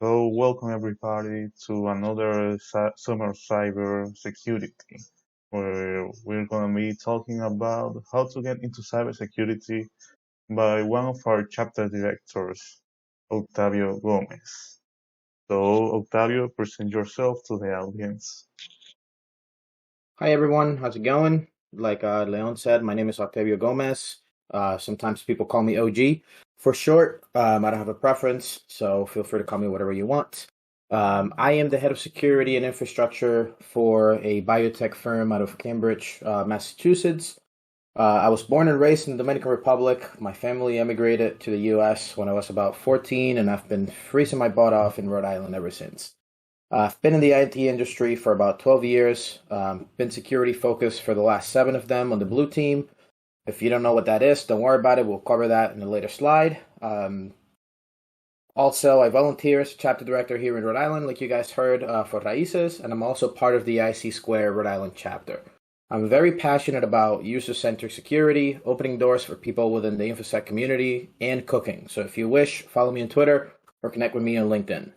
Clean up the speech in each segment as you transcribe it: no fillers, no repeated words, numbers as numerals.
So, welcome everybody to another summer cyber security, where we're going to be talking about how to get into cybersecurity by one of our chapter directors, Octavio Gomez. So, Octavio, present yourself to the audience. Hi everyone, how's it going? Like Leon said, my name is Octavio Gomez. Sometimes people call me OG for short. I don't have a preference, so feel free to call me whatever you want. I am the head of security and infrastructure for a biotech firm out of Cambridge, Massachusetts. I was born and raised in the Dominican Republic. My family emigrated to the US when I was about 14, and I've been freezing my butt off in Rhode Island ever since. I've been in the IT industry for about 12 years, been security focused for the last 7 of them on the blue team. If you don't know what that is, don't worry about it. We'll cover that in a later slide. Also, I volunteer as chapter director here in Rhode Island, like you guys heard, for Raices, and I'm also part of the IC Square Rhode Island chapter. I'm very passionate about user-centric security, opening doors for people within the InfoSec community, and cooking. So if you wish, follow me on Twitter or connect with me on LinkedIn.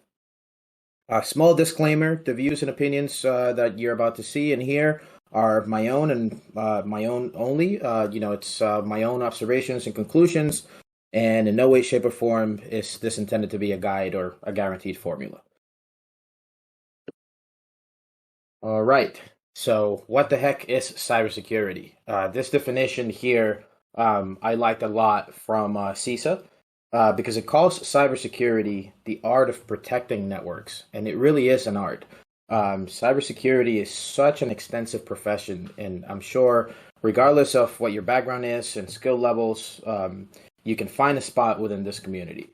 A small disclaimer, the views and opinions that you're about to see and hear are my own and my own only. It's my own observations and conclusions, and in no way, shape, or form is this intended to be a guide or a guaranteed formula. All right, so what the heck is cybersecurity? This definition here I liked a lot from CISA. Because it calls cybersecurity the art of protecting networks, and it really is an art. Cybersecurity is such an extensive profession, and I'm sure, regardless of what your background is and skill levels, you can find a spot within this community.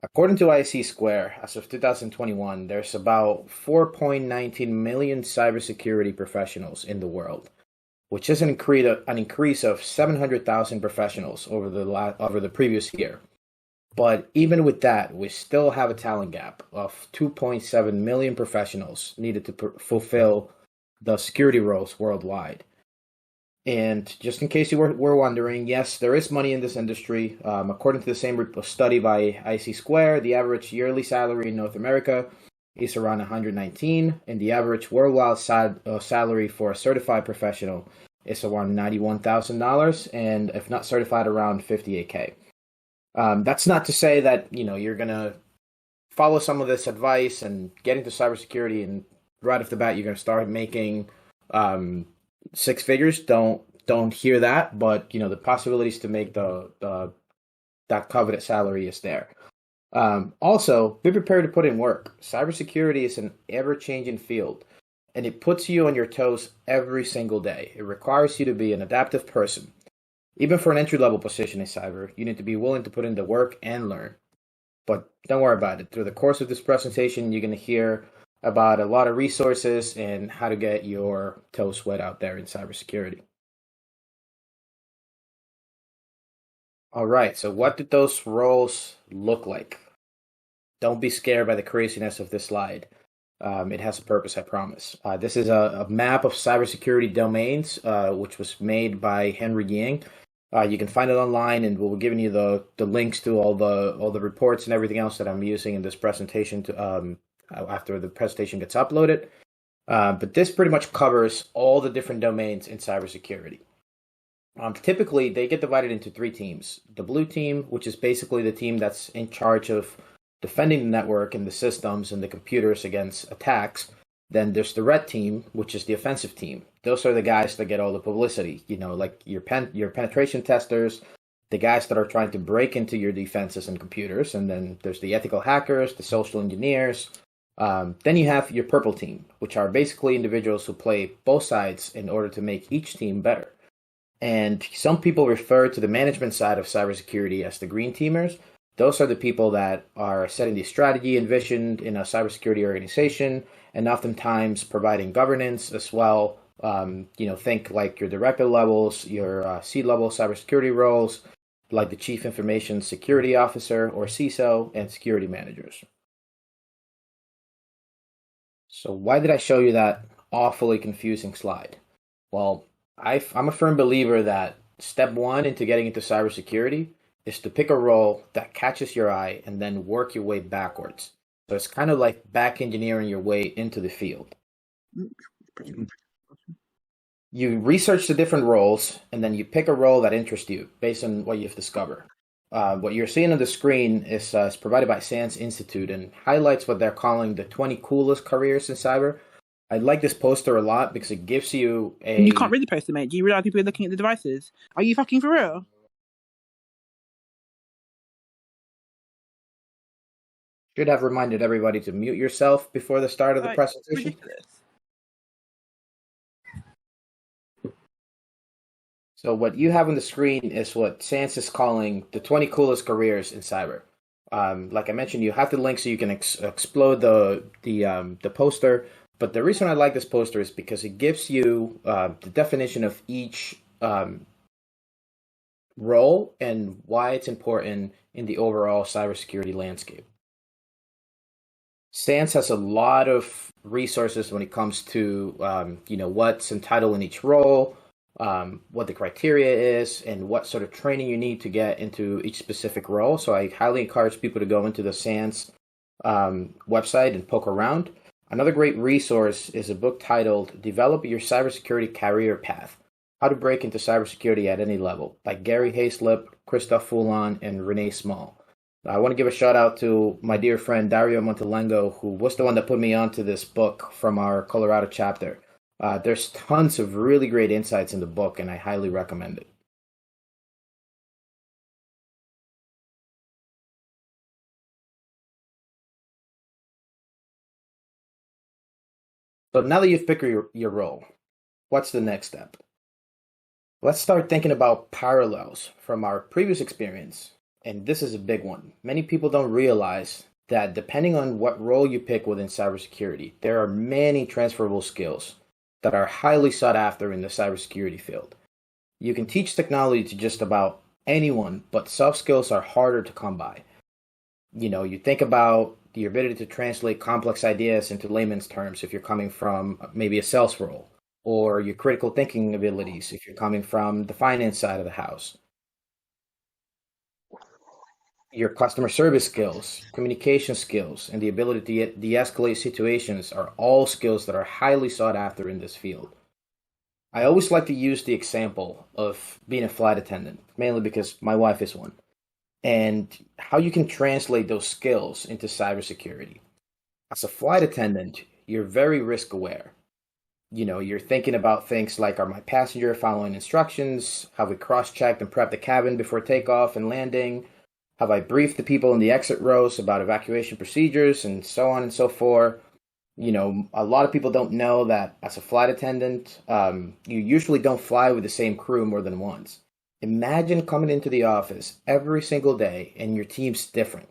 According to IC Square, as of 2021, there's about 4.19 million cybersecurity professionals in the world, which is an increase of 700,000 professionals over the previous year. But even with that, we still have a talent gap of 2.7 million professionals needed to fulfill the security roles worldwide. And just in case you were wondering, yes, there is money in this industry. According to the same study by IC Square, the average yearly salary in North America is around 119, and the average worldwide salary for a certified professional is around $91,000, and if not certified, around 58K. That's not to say that you're gonna follow some of this advice and get into cybersecurity and right off the bat you're gonna start making 6 figures. Don't hear that, but the possibilities to make that coveted salary is there. Also, be prepared to put in work. Cybersecurity is an ever-changing field, and it puts you on your toes every single day. It requires you to be an adaptive person. Even for an entry-level position in cyber, you need to be willing to put in the work and learn. But don't worry about it. Through the course of this presentation, you're going to hear about a lot of resources and how to get your toes wet out there in cybersecurity. All right, so what did those roles look like? Don't be scared by the craziness of this slide. It has a purpose, I promise. This is a map of cybersecurity domains, which was made by Henry Yang. You can find it online, and we'll be giving you the links to all the reports and everything else that I'm using in this presentation to after the presentation gets uploaded. But this pretty much covers all the different domains in cybersecurity. Typically, they get divided into 3 teams. The blue team, which is basically the team that's in charge of defending the network and the systems and the computers against attacks. Then there's the red team, which is the offensive team. Those are the guys that get all the publicity, like your penetration testers, the guys that are trying to break into your defenses and computers. And then there's the ethical hackers, the social engineers. Then you have your purple team, which are basically individuals who play both sides in order to make each team better. And some people refer to the management side of cybersecurity as the green teamers. Those are the people that are setting the strategy and vision in a cybersecurity organization, and oftentimes providing governance as well. Think like your director levels, your C-level cybersecurity roles, like the Chief Information Security Officer or CISO, and security managers. So why did I show you that awfully confusing slide? Well, I'm a firm believer that step 1 into getting into cybersecurity is to pick a role that catches your eye and then work your way backwards. So it's kind of like back engineering your way into the field. You research the different roles, and then you pick a role that interests you based on what you've discovered. What you're seeing on the screen is provided by SANS Institute and highlights what they're calling the 20 coolest careers in cyber. I like this poster a lot because it gives you a. You can't read the poster, mate. Do you realize people are looking at the devices? Are you fucking for real? Should have reminded everybody to mute yourself before the start of the presentation. Ridiculous. So what you have on the screen is what SANS is calling the 20 coolest careers in cyber. Like I mentioned, you have the link so you can explode the poster. But the reason I like this poster is because it gives you the definition of each role and why it's important in the overall cybersecurity landscape. SANS has a lot of resources when it comes to what's entitled in each role, what the criteria is, and what sort of training you need to get into each specific role. So I highly encourage people to go into the SANS website and poke around. Another great resource is a book titled Develop Your Cybersecurity Career Path, How to Break into Cybersecurity at Any Level by Gary Hayslip, Christoph Foulon, and Renee Small. I want to give a shout out to my dear friend Dario Montelengo, who was the one that put me onto this book from our Colorado chapter. There's tons of really great insights in the book, and I highly recommend it. So now that you've picked your role, what's the next step? Let's start thinking about parallels from our previous experience. And this is a big one. Many people don't realize that depending on what role you pick within cybersecurity, there are many transferable skills that are highly sought after in the cybersecurity field. You can teach technology to just about anyone, but soft skills are harder to come by. You think about the ability to translate complex ideas into layman's terms if you're coming from maybe a sales role, or your critical thinking abilities if you're coming from the finance side of the house. Your customer service skills, communication skills, and the ability to de-escalate situations are all skills that are highly sought after in this field. I always like to use the example of being a flight attendant, mainly because my wife is one, and how you can translate those skills into cybersecurity. As a flight attendant, you're very risk aware. You're thinking about things like, are my passenger following instructions? Have we cross-checked and prepped the cabin before takeoff and landing? Have I briefed the people in the exit rows about evacuation procedures and so on and so forth? A lot of people don't know that as a flight attendant, you usually don't fly with the same crew more than once. Imagine coming into the office every single day and your team's different.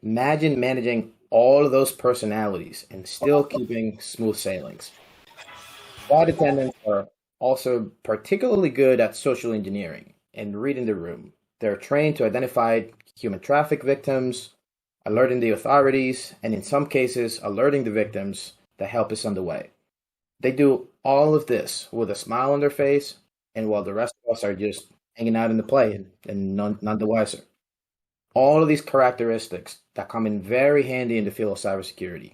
Imagine managing all of those personalities and still keeping smooth sailings. Flight attendants are also particularly good at social engineering and reading the room. They're trained to identify human traffic victims, alerting the authorities, and in some cases, alerting the victims that help is underway. They do all of this with a smile on their face, and while the rest of us are just hanging out in the play and none the wiser. All of these characteristics that come in very handy in the field of cybersecurity.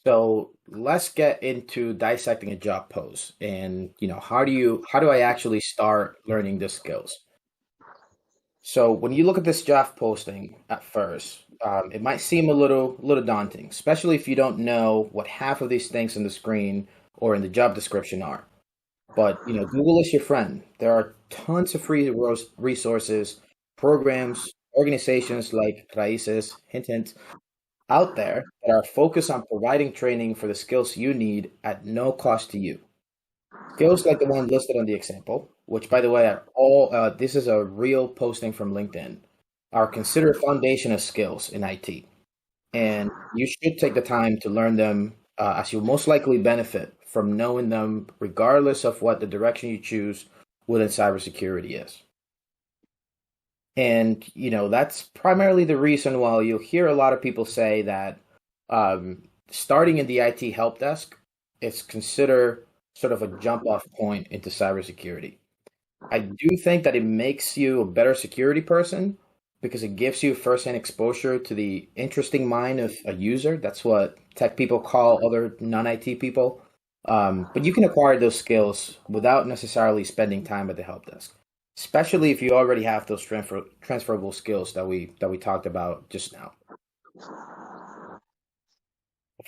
So let's get into dissecting a job post, and how do I actually start learning the skills? So when you look at this job posting at first, it might seem a little daunting, especially if you don't know what half of these things on the screen or in the job description are. But Google is your friend. There are tons of free resources, programs, organizations like Raices, hint hint, out there that are focused on providing training for the skills you need at no cost to you. Skills like the one listed on the example, which by the way are all this is a real posting from LinkedIn, are considered foundational skills in IT. And you should take the time to learn them as you'll most likely benefit from knowing them regardless of what the direction you choose within cybersecurity is. And, that's primarily the reason why you'll hear a lot of people say that starting in the IT help desk is considered sort of a jump off point into cybersecurity. I do think that it makes you a better security person because it gives you firsthand exposure to the interesting mind of a user. That's what tech people call other non-IT people. But you can acquire those skills without necessarily spending time at the help desk, especially if you already have those transferable skills that we talked about just now.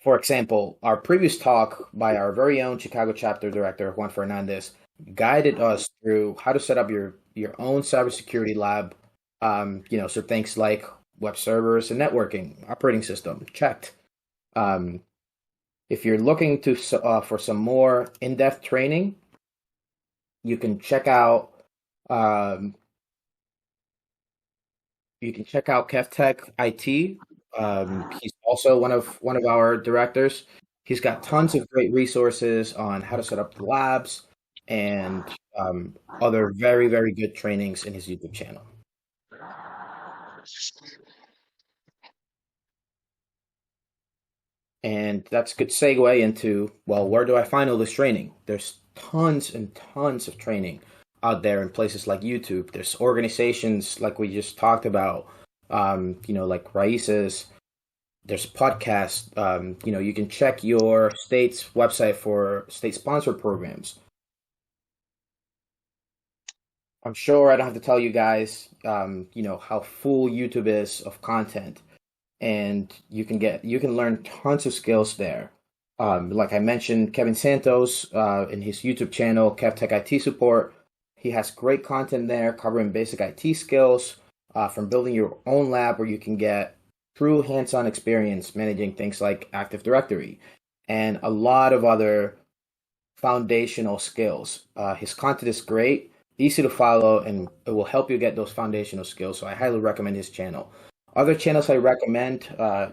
For example, our previous talk by our very own Chicago chapter director, Juan Fernandez, guided us through how to set up your own cybersecurity lab. So things like web servers and networking, operating system, checked. Um, if you're looking for some more in-depth training, you can check out um, KevTech IT. He's also one of our directors. He's got tons of great resources on how to set up the labs and other very, very good trainings in his YouTube channel. And that's a good segue into, well, where do I find all this training? There's tons and tons of training out there in places like YouTube. There's organizations like we just talked about, like Raices. There's podcasts. You can check your state's website for state-sponsored programs. I'm sure I don't have to tell you guys, how full YouTube is of content, and you can learn tons of skills there. Like I mentioned, Kevin Santos in his YouTube channel, KevTech IT Support, he has great content there covering basic IT skills, from building your own lab where you can get true hands-on experience managing things like Active Directory and a lot of other foundational skills. His content is great, easy to follow, and it will help you get those foundational skills. So I highly recommend his channel. Other channels I recommend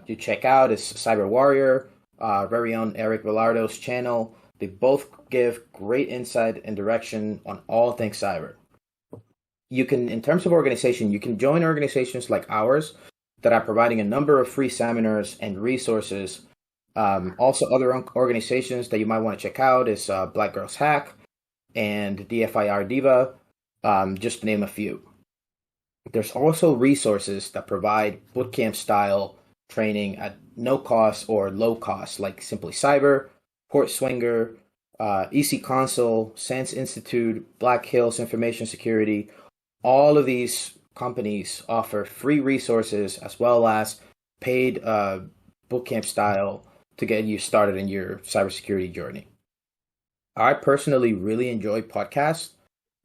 you check out is Cyber Warrior, very own Eric Villardo's channel. They both give great insight and direction on all things cyber. You can, in terms of organization, you can join organizations like ours that are providing a number of free seminars and resources. Also, other organizations that you might want to check out is Black Girls Hack and DFIR Diva, just to name a few. There's also resources that provide bootcamp style training at no cost or low cost, like Simply Cyber, Port Swinger, EC Console, Sense Institute, Black Hills Information Security. All of these companies offer free resources as well as paid bootcamp style to get you started in your cybersecurity journey. I personally really enjoy podcasts.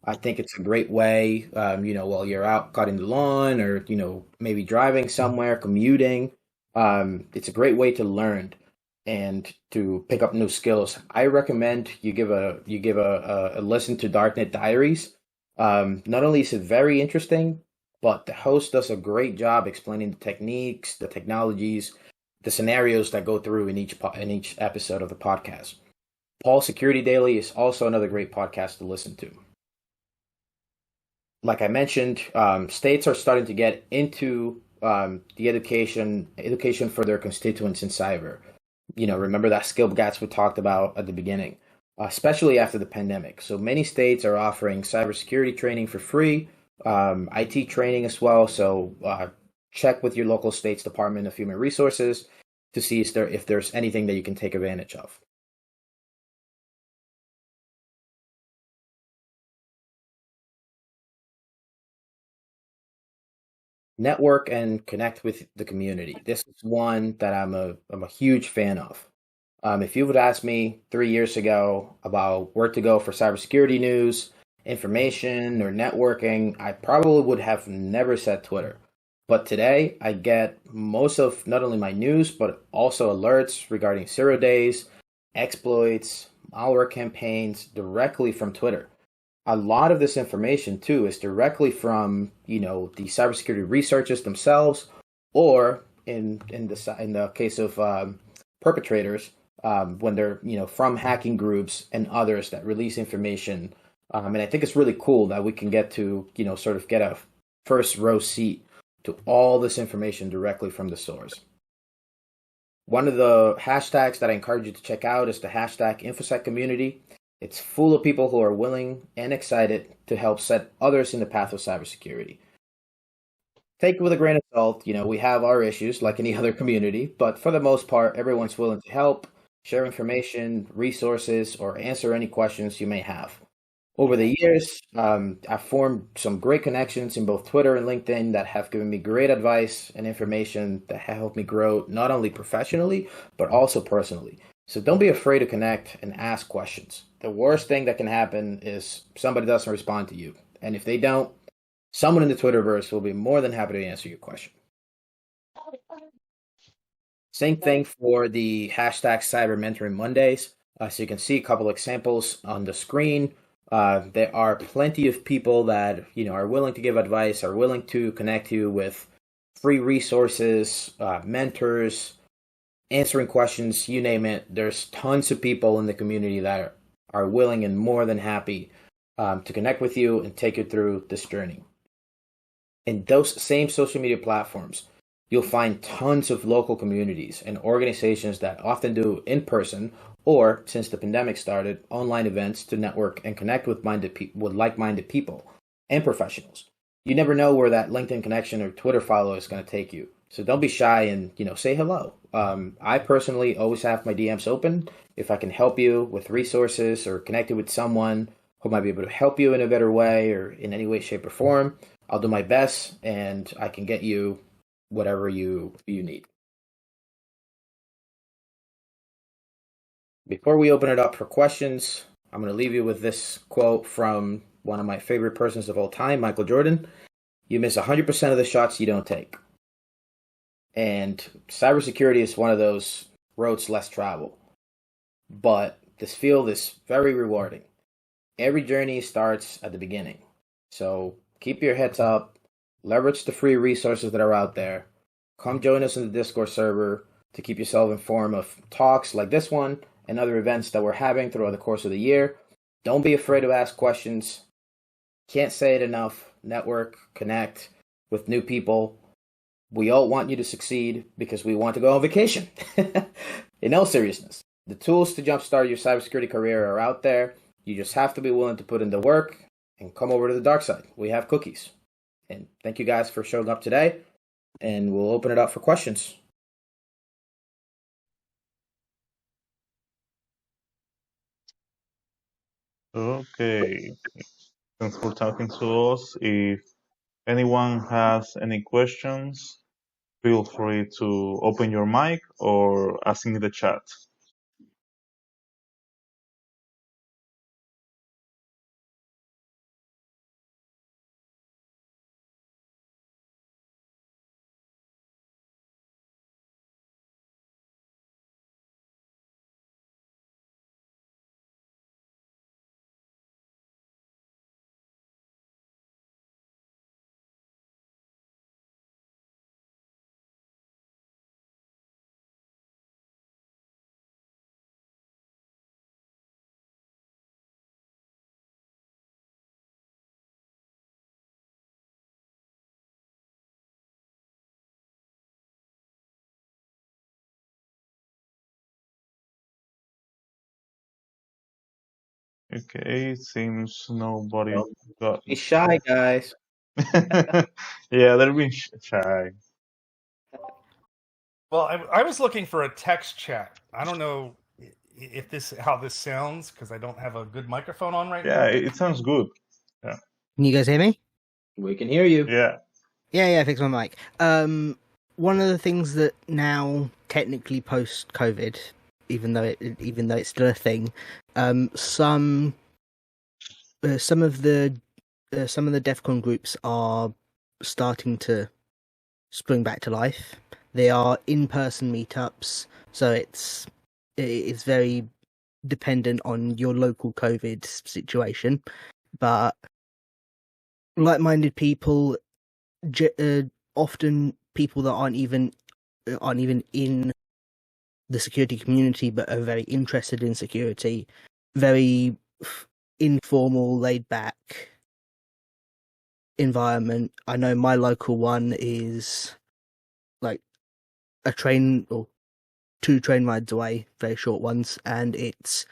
I think it's a great way, while you're out cutting the lawn or, maybe driving somewhere, commuting. It's a great way to learn and to pick up new skills. I recommend you give a listen to Darknet Diaries. Not only is it very interesting, but the host does a great job explaining the techniques, the technologies, the scenarios that go through in each episode of the podcast. Paul Security Daily is also another great podcast to listen to. Like I mentioned, states are starting to get into the education for their constituents in cyber. Remember that skill gaps we talked about at the beginning, especially after the pandemic. So many states are offering cybersecurity training for free, IT training as well. So check with your local state's Department of Human Resources to see if there's anything that you can take advantage of. Network and connect with the community. This is one that I'm a huge fan of. If you would ask me 3 years ago about where to go for cybersecurity news, information, or networking, I probably would have never said Twitter. But today, I get most of not only my news, but also alerts regarding 0 days, exploits, malware campaigns directly from Twitter. A lot of this information too is directly from the cybersecurity researchers themselves, or in the case of perpetrators, when they're from hacking groups and others that release information. And I think it's really cool that we can get to sort of get a first row seat to all this information directly from the source. One of the hashtags that I encourage you to check out is the hashtag InfoSec community. It's full of people who are willing and excited to help set others in the path of cybersecurity. Take it with a grain of salt. We have our issues like any other community, but for the most part, everyone's willing to help, share information, resources, or answer any questions you may have. Over the years, I've formed some great connections in both Twitter and LinkedIn that have given me great advice and information that have helped me grow not only professionally, but also personally. So don't be afraid to connect and ask questions. The worst thing that can happen is somebody doesn't respond to you. And if they don't, someone in the Twitterverse will be more than happy to answer your question. Same thing for the hashtag Cyber Mentoring Mondays. So you can see a couple examples on the screen. There are plenty of people that are willing to give advice, are willing to connect you with free resources, mentors, answering questions, you name it. There's tons of people in the community that are willing and more than happy to connect with you and take you through this journey. In those same social media platforms, you'll find tons of local communities and organizations that often do in-person or, since the pandemic started, online events to network and connect with like-minded people and professionals. You never know where that LinkedIn connection or Twitter follow is going to take you. So don't be shy and say hello. I personally always have my DMs open. If I can help you with resources or connect you with someone who might be able to help you in a better way or in any way, shape, or form, I'll do my best and I can get you whatever you need. Before we open it up for questions, I'm going to leave you with this quote from one of my favorite persons of all time, Michael Jordan. You miss 100% of the shots you don't take. And cybersecurity is one of those roads less traveled. But this field is very rewarding. Every journey starts at the beginning. So keep your heads up, leverage the free resources that are out there. Come join us in the Discord server to keep yourself informed of talks like this one and other events that we're having throughout the course of the year. Don't be afraid to ask questions. Can't say it enough. Network, connect with new people. We all want you to succeed because we want to go on vacation. In all seriousness, the tools to jumpstart your cybersecurity career are out there. You just have to be willing to put in the work and come over to the dark side. We have cookies. And thank you guys for showing up today. And we'll open it up for questions. Okay. Thanks for talking to us. If anyone has any questions, feel free to open your mic or ask in the chat. Okay, seems nobody got. Be shy, guys. Yeah, they're being shy. Well, I was looking for a text chat. I don't know if how this sounds because I don't have a good microphone on right now. Yeah, it sounds good. Yeah. Can you guys hear me? We can hear you. Yeah. Yeah, I fixed my mic. One of the things that now technically post-COVID, even though it's still a thing, some of the DEFCON groups are starting to spring back to life. They are in-person meetups, so it's very dependent on your local COVID situation, but like-minded people, often people that aren't even in the security community but are very interested in security, very informal, laid-back environment. I know my local one is like a train or 2 train rides away, very short ones, and it's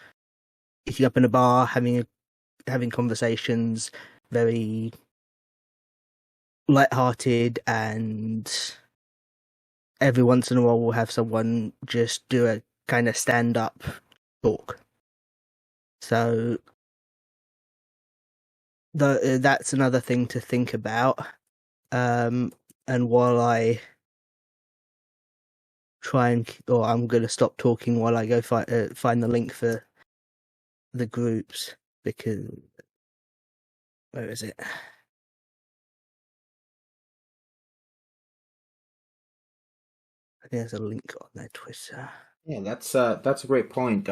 meeting up in a bar, having conversations, very light-hearted, and every once in a while we'll have someone just do a kind of stand-up talk. So that's another thing to think about. And while I I'm going to stop talking while I go find the link for the groups, because where is it? I think there's a link on their Twitter. Yeah, that's a great point.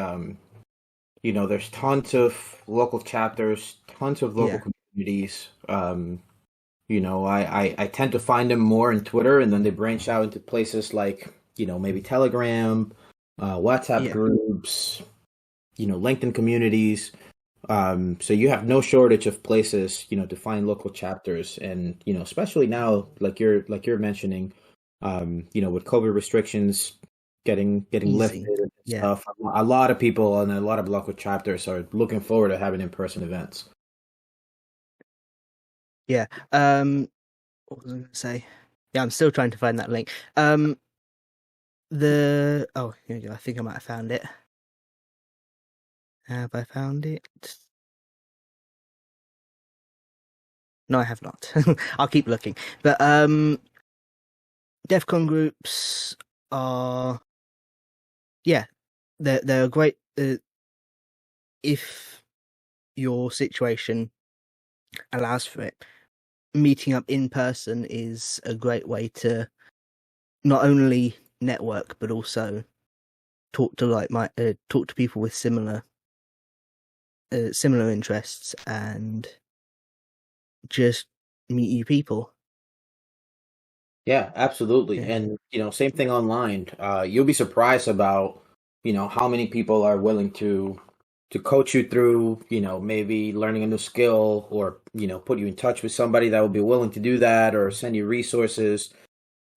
There's tons of local chapters, tons of local communities. I tend to find them more in Twitter, and then they branch out into places like, maybe Telegram, WhatsApp groups, LinkedIn communities. So you have no shortage of places, to find local chapters, and especially now, like you're mentioning, with COVID restrictions getting lifted and stuff, a lot of people and a lot of local chapters are looking forward to having in-person events. Yeah. What was I going to say? Yeah, I'm still trying to find that link. Here we go. I think I might have found it. Have I found it? No, I have not. I'll keep looking. But DEF CON groups are, they're great. If your situation allows for it, meeting up in person is a great way to not only network but also talk to people with similar interests and just meet new people. Yeah, absolutely. Yeah. And same thing online. You'll be surprised about how many people are willing to coach you through maybe learning a new skill, or put you in touch with somebody that will be willing to do that, or send you resources.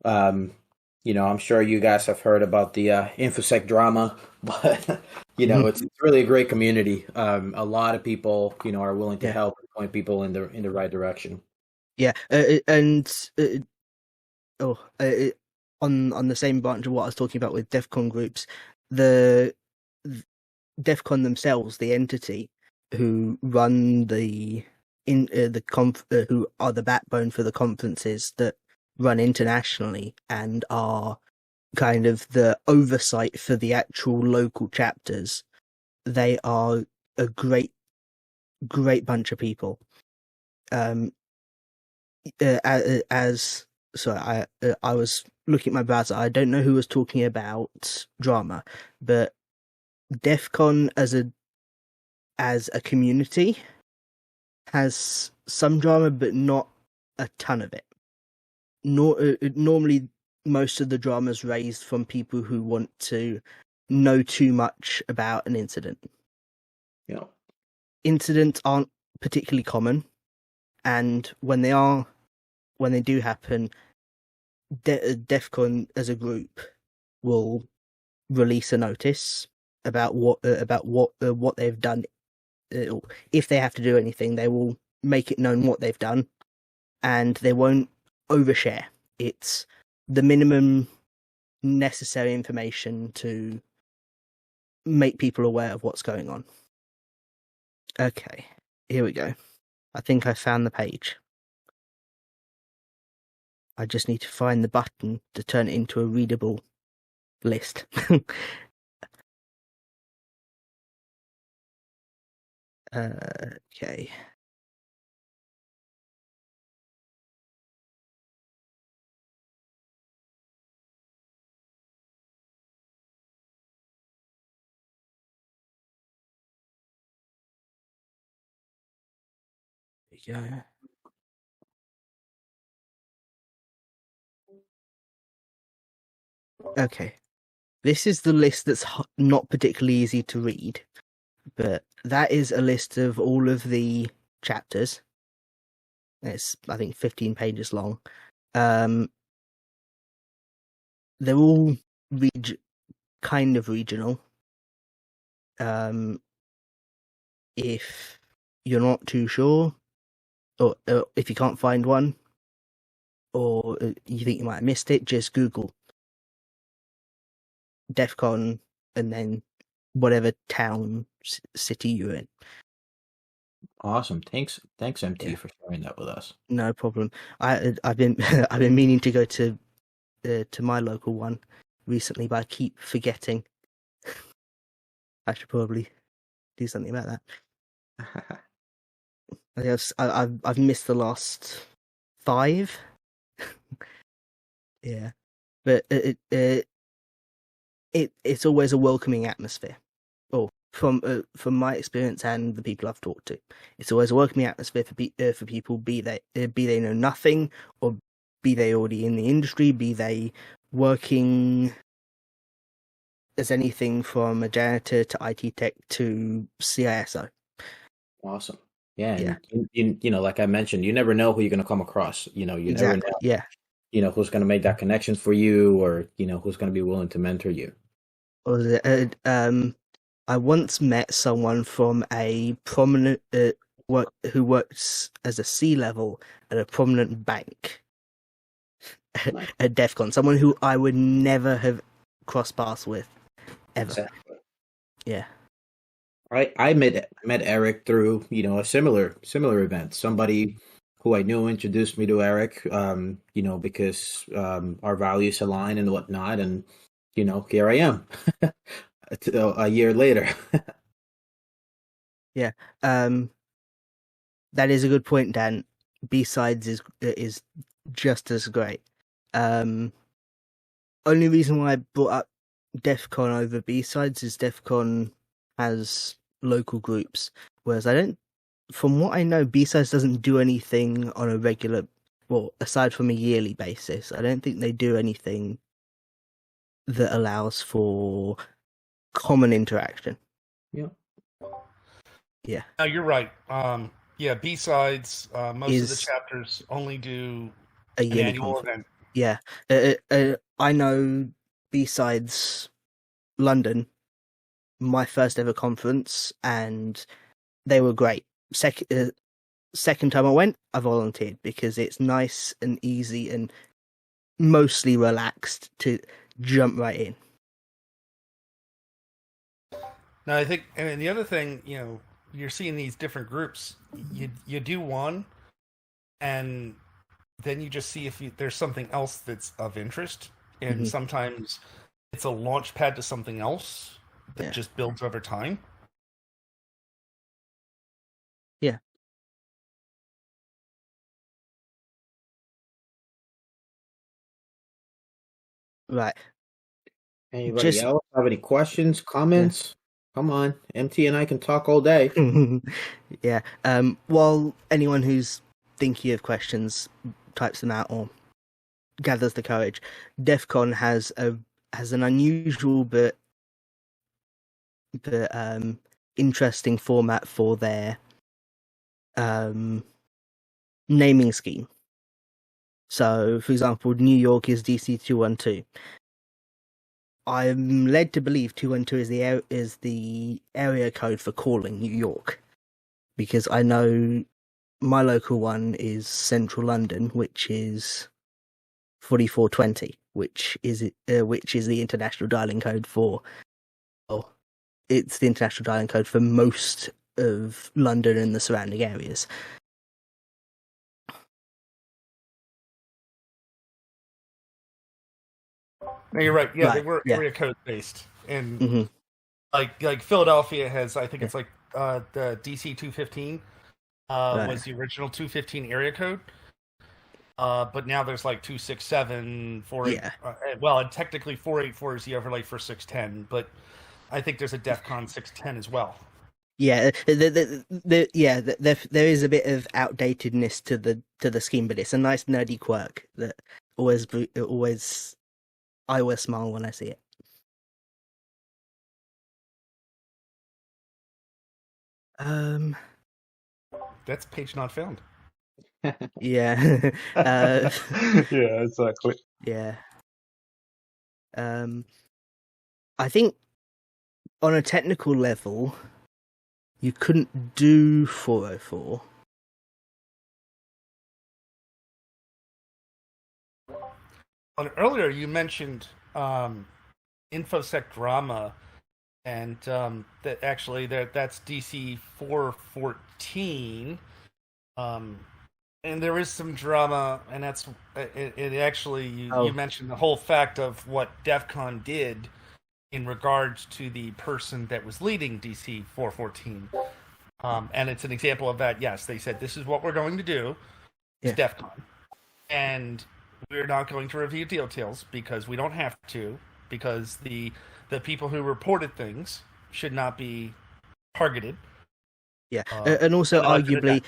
I'm sure you guys have heard about the infosec drama, but it's really a great community. A lot of people are willing to help and point people in the right direction. Yeah, on the same branch of what I was talking about with DEF CON groups, the DEF CON themselves, the entity who run who are the backbone for the conferences that run internationally and are kind of the oversight for the actual local chapters, they are a great bunch of people. I was looking at my browser. I don't know who was talking about drama, but DEF CON as a community has some drama, but not a ton of it. Normally, most of the drama is raised from people who want to know too much about an incident. Yeah, incidents aren't particularly common, and when they do happen, DEF CON as a group will release a notice about what they've done. If they have to do anything, they will make it known what they've done, and they won't overshare. It's the minimum necessary information to make people aware of what's going on. Okay, here we go. I think I found the page. I just need to find the button to turn it into a readable list. Okay. Yeah. Okay. This is the list that's not particularly easy to read, but that is a list of all of the chapters. It's, I think, 15 pages long. They're all kind of regional. if you're not too sure, or if you can't find one, or you think you might have missed it, just Google DEF CON and then whatever town, city you're in. Awesome. Thanks, MT, Yeah. for sharing that with us. No problem. I've been I've been meaning to go to my local one recently, but I keep forgetting. I should probably do something about that. I guess I've missed the last 5. Yeah, but it's always a welcoming atmosphere. Well, from my experience and the people I've talked to, it's always a welcoming atmosphere for people, be they know nothing, or be they already in the industry, be they working as anything from a janitor to IT tech to CISO. Awesome. Yeah, Yeah. and you know, like I mentioned, you never know who you're going to come across. You know, you never Exactly. know. Yeah. You know, who's going to make that connection for you, or you know, who's going to be willing to mentor you. I once met someone from a prominent who works as a C-level at a prominent bank Nice. at DEF CON. Someone who I would never have crossed paths with ever. Exactly. Yeah. I met Eric through, you know, a similar event. Somebody who I knew introduced me to Eric, you know, because our values align and whatnot, and you know, here I am, a year later. Yeah. That is a good point, Dan. B-sides is just as great. Only reason why I brought up DEF CON over B-sides is DEF CON has local groups, whereas from what I know, B-sides doesn't do anything on a regular, well, aside from a yearly basis. I don't think they do anything that allows for common interaction. Yeah. Yeah. No, you're right. Yeah, B-sides, most of the Is chapters only do a an yearly annual conference. event. Yeah. I know B-sides London, my first ever conference, and they were great. Second time I went, I volunteered because it's nice and easy and mostly relaxed to jump right in. Now, I think, and the other thing, you know, you're seeing these different groups. You do one, and then you just see if there's something else that's of interest, and sometimes it's a launch pad to something else that just builds over time. Yeah. Right. Anybody else have any questions, comments? Come on, MT and I can talk all day. Yeah. While anyone who's thinking of questions types them out or gathers the courage, DEF CON has an unusual but interesting format for their naming scheme. So, for example, New York is DC 212. I'm led to believe 212 is the area code for calling New York, because I know my local one is Central London, which is 4420, which is the international dialing code for. Well, it's the international dialing code for most of London and the surrounding areas. No, you're right. Yeah, Right, they were yeah. area code based, and like Philadelphia has, I think it's like the DC 215 was the original 215 area code. But now there's like 267, 48. Well, and technically 484 is the overlay for 610, but I think there's a DEF CON 610 as well. Yeah, there is a bit of outdatedness to the scheme, but it's a nice nerdy quirk that always I always smile when I see it. That's page not found. Yeah. Yeah, exactly. Yeah. I think on a technical level, you couldn't do 404. Well, earlier you mentioned infosec drama, and that actually that's DC 414, and there is some drama, and that's it actually you mentioned the whole fact of what DEF CON did in regards to the person that was leading DC 414. And it's an example of that. Yes, they said this is what we're going to do. It's DEF CON. And we're not going to review details because we don't have to, because the people who reported things should not be targeted. Yeah, and also arguably,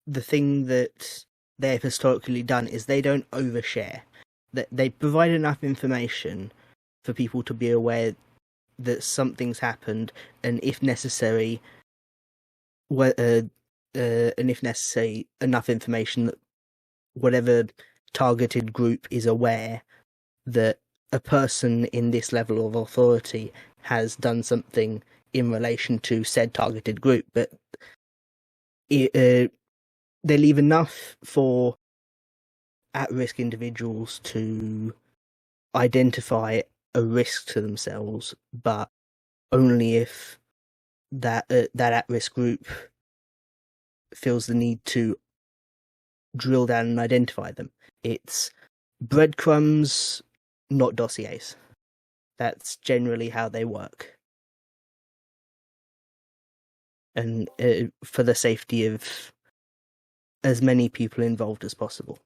the thing that they've historically done is they don't overshare. They provide enough information for people to be aware that something's happened, and if necessary, enough information that whatever targeted group is aware that a person in this level of authority has done something in relation to said targeted group, but they leave enough for at-risk individuals to identify a risk to themselves, but only if that at-risk group feels the need to drill down and identify them. It's breadcrumbs, not dossiers. That's generally how they work. And for the safety of as many people involved as possible.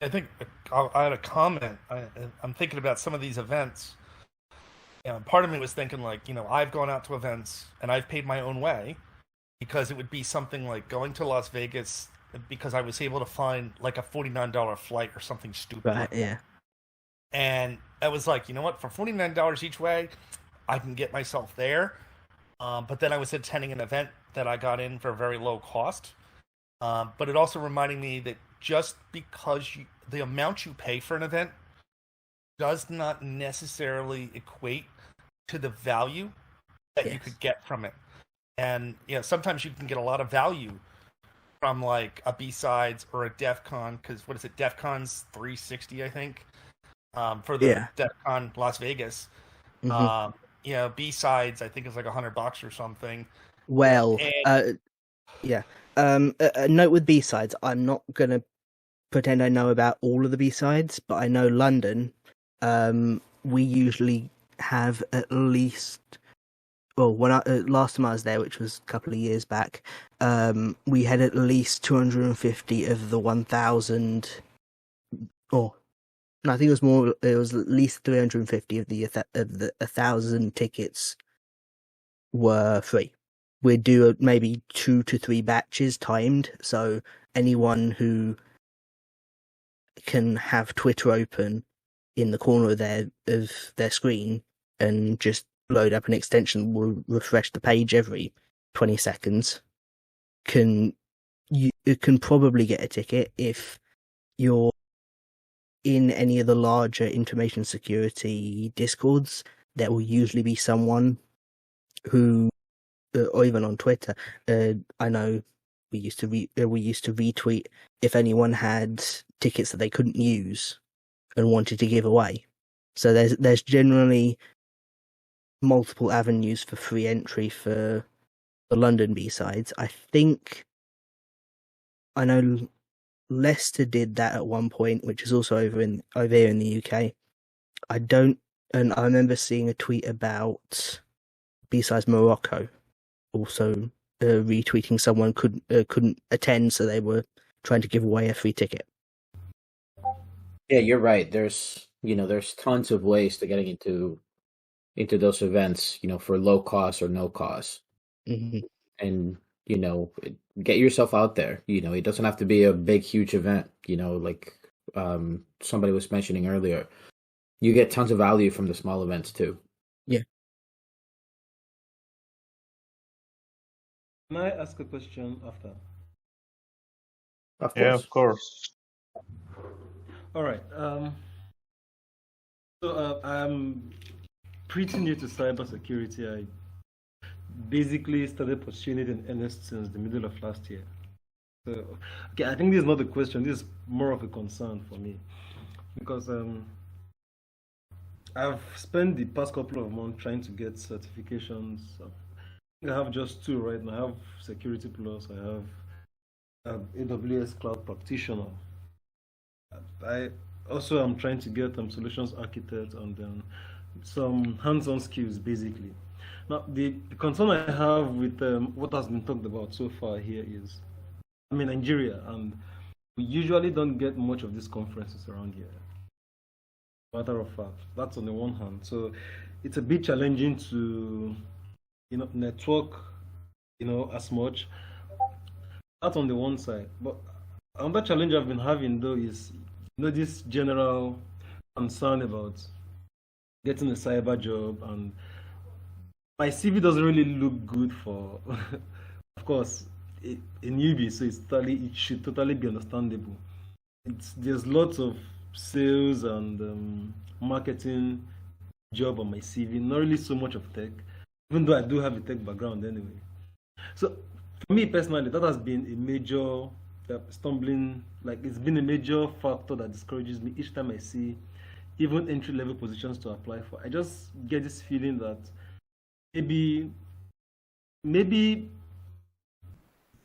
I think I had a comment. I'm thinking about some of these events. Part of me was thinking, like, I've gone out to events and I've paid my own way because it would be something like going to Las Vegas because I was able to find like a $49 flight or something stupid. Right, like that. yeah. And I was like, you know what? For $49 each way, I can get myself there. But then I was attending an event that I got in for a very low cost. But it also reminded me that just because the amount you pay for an event does not necessarily equate to the value that you could get from it. And sometimes you can get a lot of value from like a B-Sides or a DEF CON, because what is it? DEF CON's $360, I think, for the DEF CON Las Vegas. Mm-hmm. B-Sides I think is like $100 or something. Well, a note with B-Sides, I'm not gonna pretend I know about all of the B-Sides, but I know London, we usually have at least, well, when last time I was there, which was a couple of years back, we had at least 250 of the 1,000, or no, I think it was more. It was at least 350 of the 1,000 tickets were free. We'd do maybe 2 to 3 batches timed, so anyone who can have Twitter open in the corner of their screen and just load up an extension will refresh the page every 20 seconds can probably get a ticket if you're in any of the larger information security discords. There will usually be someone who, or even on Twitter, I know we used to retweet if anyone had tickets that they couldn't use and wanted to give away. So there's generally multiple avenues for free entry for the London B-Sides. I know Leicester did that at one point, which is also over here in the UK. And I remember seeing a tweet about B-Sides Morocco also retweeting someone couldn't attend, so they were trying to give away a free ticket. Yeah, you're right. There's tons of ways to getting into those events, for low cost or no cost. Mm-hmm. And get yourself out there. It doesn't have to be a big, huge event. Like somebody was mentioning earlier, you get tons of value from the small events too. Yeah. Can I ask a question after? Of course. Yeah, of course. All right. So I'm pretty new to cybersecurity. I basically started pursuing it in earnest since the middle of last year. So, okay, I think this is not a question. This is more of a concern for me because I've spent the past couple of months trying to get certifications. I have just two right now. I have Security Plus. I have AWS Cloud Practitioner. I also am trying to get Solutions Architect and then some hands-on skills, basically. Now, the concern I have with what has been talked about so far here is, I'm in Nigeria, and we usually don't get much of these conferences around here. Matter of fact, that's on the one hand. So it's a bit challenging to, network, as much. That's on the one side. But another challenge I've been having though is, this general concern about getting a cyber job, and my CV doesn't really look good for, of course, a newbie. So it should totally be understandable. There's lots of sales and marketing job on my CV, not really so much of tech, even though I do have a tech background anyway. So for me personally, that has been a major stumbling, like it's been a major factor that discourages me each time I see even entry level positions to apply for. I just get this feeling that maybe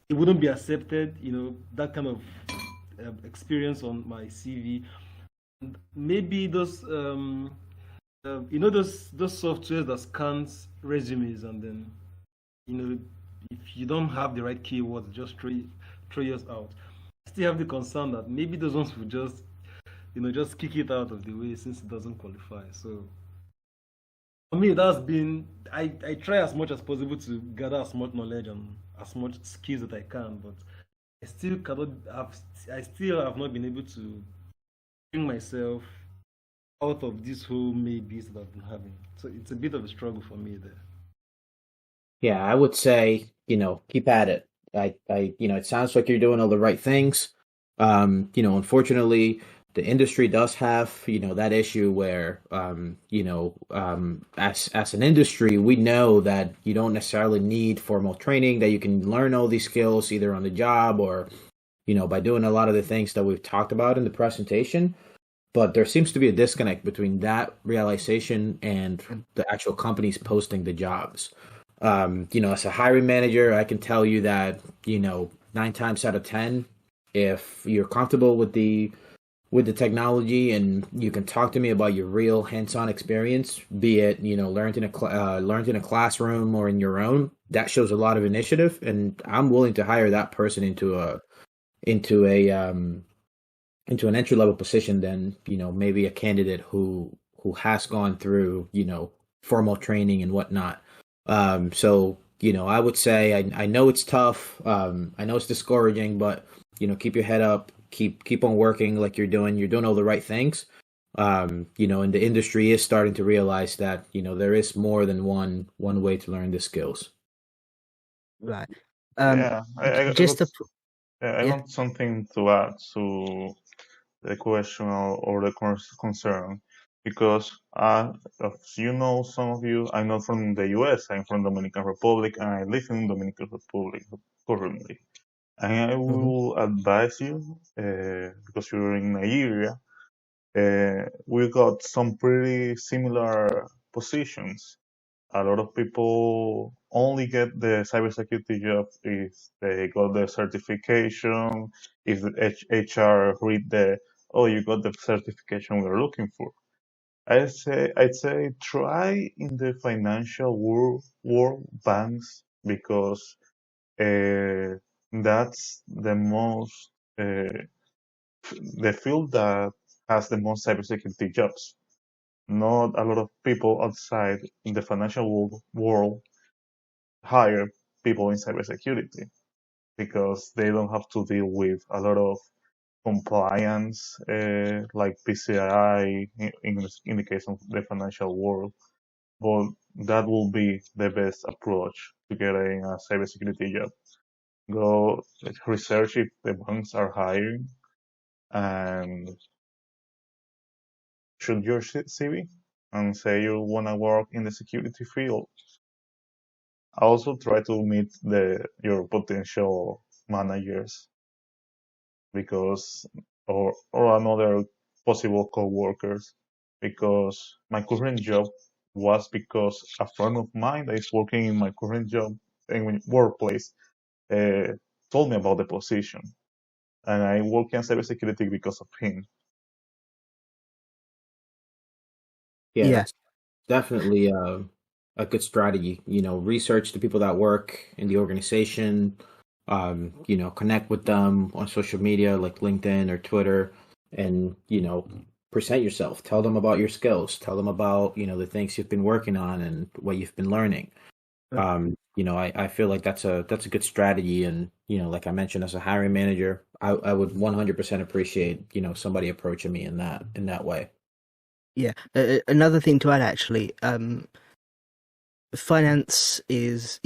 it wouldn't be accepted, that kind of experience on my CV. Maybe those those softwares that scans resumes, and then if you don't have the right keywords, just throw yours out. I still have the concern that maybe those ones will just kick it out of the way since it doesn't qualify. So for me, that's been, I try as much as possible to gather as much knowledge and as much skills that I can, but I still have not been able to bring myself out of this whole maybes that I've been having. So it's a bit of a struggle for me there. Yeah, I would say, keep at it. It sounds like you're doing all the right things. Unfortunately, the industry does have, that issue where, as an industry, we know that you don't necessarily need formal training, that you can learn all these skills either on the job or, by doing a lot of the things that we've talked about in the presentation. But there seems to be a disconnect between that realization and the actual companies posting the jobs. As a hiring manager, I can tell you that, 9 times out of 10, if you're comfortable with the technology and you can talk to me about your real hands-on experience, be it, learned in a classroom or in your own, that shows a lot of initiative, and I'm willing to hire that person into an entry-level position than, maybe a candidate who has gone through, formal training and whatnot. So, I wowould say I know it's tough. I know it's discouraging, but, keep your head up, keep on working like you're doing all the right things. And the industry is starting to realize that, there is more than one way to learn the skills. Right. Yeah, I just got, to, I yeah. want something to add to the question or the concern, because as you know, some of you, I'm not from the US, I'm from Dominican Republic, and I live in Dominican Republic currently. And I will advise you, because you're in Nigeria, we got some pretty similar positions. A lot of people only get the cybersecurity job if they got the certification, if the HR read oh, you got the certification we're looking for. I'd say try in the financial world banks, because that's the field that has the most cybersecurity jobs. Not a lot of people outside in the financial world hire people in cybersecurity, because they don't have to deal with a lot of compliance, like PCI in the case of the financial world. But that will be the best approach to getting a cybersecurity job. Go research if the banks are hiring, and shoot your CV and say you want to work in the security field. Also try to meet your potential managers because or another possible co-workers, because my current job was because a friend of mine that is working in my current job in workplace uh, told me about the position, and I work in cybersecurity because of him. Yeah, Yeah. that's definitely a good strategy. Research the people that work in the organization. Connect with them on social media like LinkedIn or Twitter, and present yourself. Tell them about your skills. Tell them about the things you've been working on and what you've been learning. I feel like that's a good strategy, and like I mentioned, as a hiring manager, I would 100% appreciate somebody approaching me in that way. Yeah. Another thing to add, actually, finance is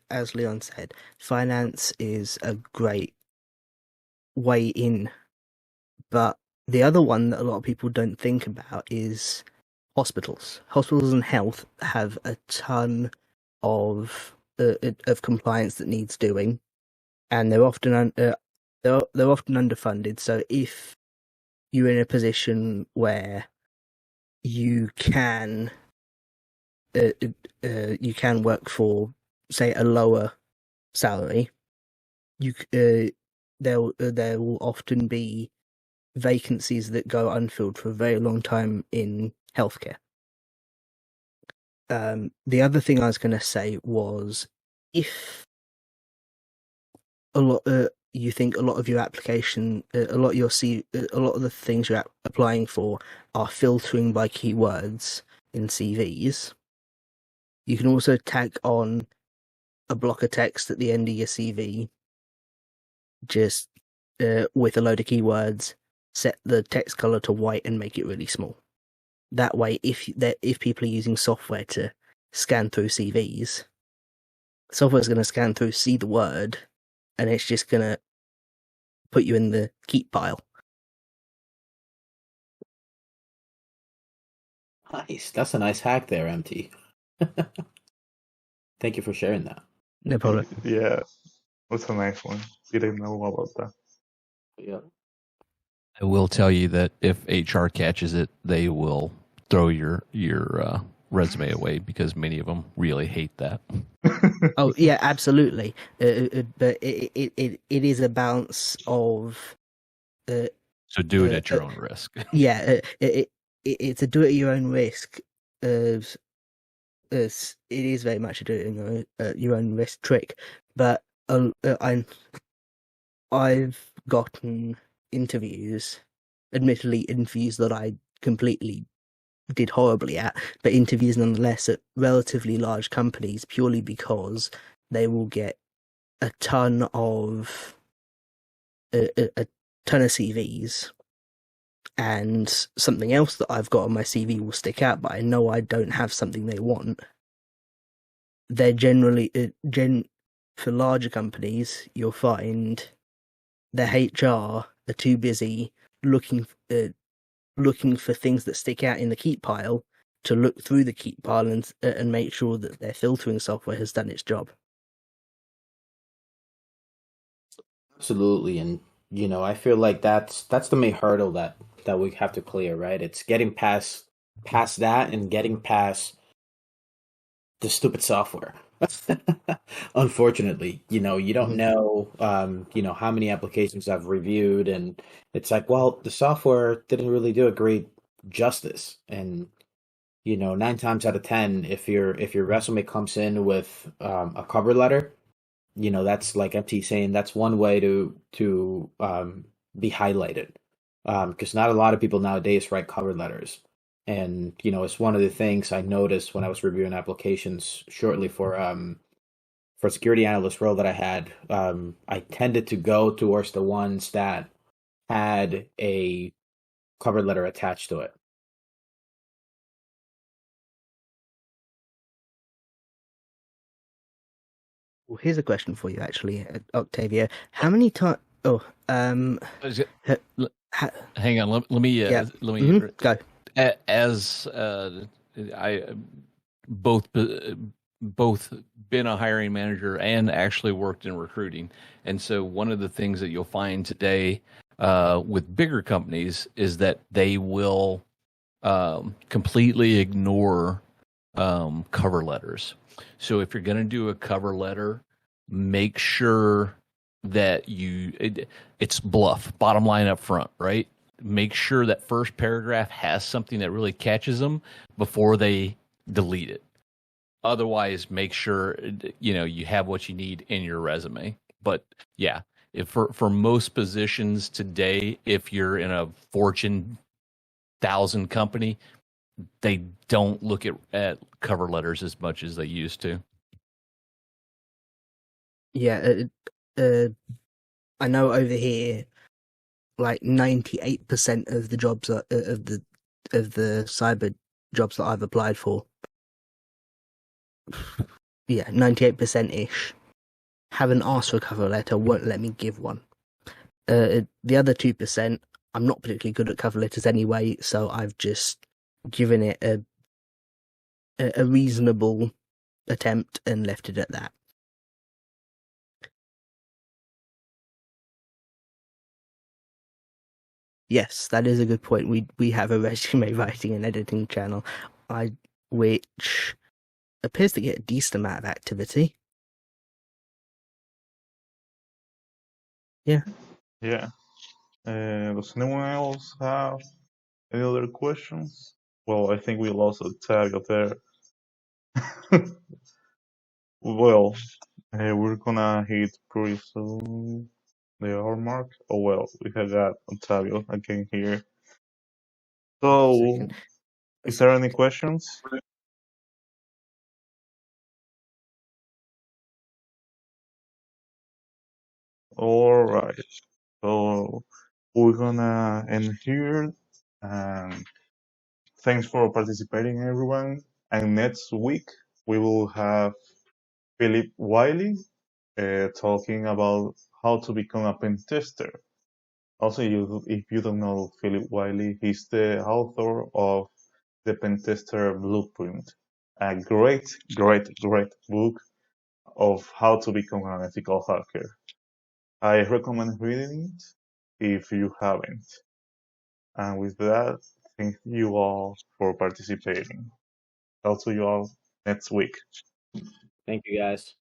as Leon said, finance is a great way in, but the other one that a lot of people don't think about is hospitals. Hospitals and health have a ton of compliance that needs doing, and they're often they're often underfunded. So if you're in a position where you can you can work for, say, a lower salary, there will often be vacancies that go unfilled for a very long time in healthcare. The other thing I was going to say was, if you think a lot of your application, a lot of the things you're applying for are filtering by keywords in CVs, you can also tag on a block of text at the end of your CV, just with a load of keywords. Set the text color to white and make it really small. That way, if people are using software to scan through CVs, software's going to scan through, see the word, and it's just going to put you in the keep pile. Nice. That's a nice hack there, MT. Thank you for sharing that. No problem. Yeah, that's a nice one. Didn't know about that. Yeah. I will tell you that if HR catches it, they will throw your resume away, because many of them really hate that. Oh yeah, absolutely. But it is a balance of. So do it at your own risk. Yeah, it's a do it at your own risk. It is very much a do it at your own risk trick. But I've gotten interviews, admittedly interviews that I completely did horribly at, but interviews nonetheless at relatively large companies, purely because they will get a ton of CVs, and something else that I've got on my CV will stick out, but I know I don't have something they want. They're generally for larger companies, you'll find their HR are too busy looking for things that stick out in the keep pile to look through the keep pile and make sure that their filtering software has done its job. Absolutely, and I feel like that's the main hurdle that we have to clear, right? It's getting past that and getting past the stupid software. Unfortunately, you don't know, how many applications I've reviewed, and it's like, well, the software didn't really do a great justice. And 9 times out of 10, if your resume comes in with a cover letter, that's like MT saying, that's one way to be highlighted, because not a lot of people nowadays write cover letters. And it's one of the things I noticed when I was reviewing applications shortly for security analyst role that I had. I tended to go towards the ones that had a cover letter attached to it. Well, here's a question for you, actually, Octavio. How many times? Hang on, let me Go. As I both been a hiring manager and actually worked in recruiting, and so one of the things that you'll find today with bigger companies is that they will completely ignore cover letters. So if you're going to do a cover letter, make sure that it's bluff, bottom line up front, right? Make sure that first paragraph has something that really catches them before they delete it. Otherwise, make sure you have what you need in your resume. But yeah, if for most positions today, if you're in a Fortune 1,000 company, they don't look at cover letters as much as they used to. Yeah, I know over here, like 98% of the jobs of the cyber jobs that I've applied for, 98% ish, haven't asked for a cover letter, won't let me give one. The other 2%, I'm not particularly good at cover letters anyway, so I've just given it a reasonable attempt and left it at that. Yes, that is a good point. We have a resume writing and editing channel, which appears to get a decent amount of activity. Yeah. Yeah. Does anyone else have any other questions? Well, I think we lost Octavio there. Well, we're gonna hit pretty soon the hour mark. Oh well, we have got Octavio again here. So, is there any questions? All right. So we're gonna end here. And thanks for participating, everyone. And next week we will have Philip Wiley talking about how to become a pen tester. Also, if you don't know Philip Wiley, he's the author of the Pen Tester Blueprint, a great, great, great book of how to become an ethical hacker. I recommend reading it if you haven't. And with that, thank you all for participating. Talk to you all next week. Thank you, guys.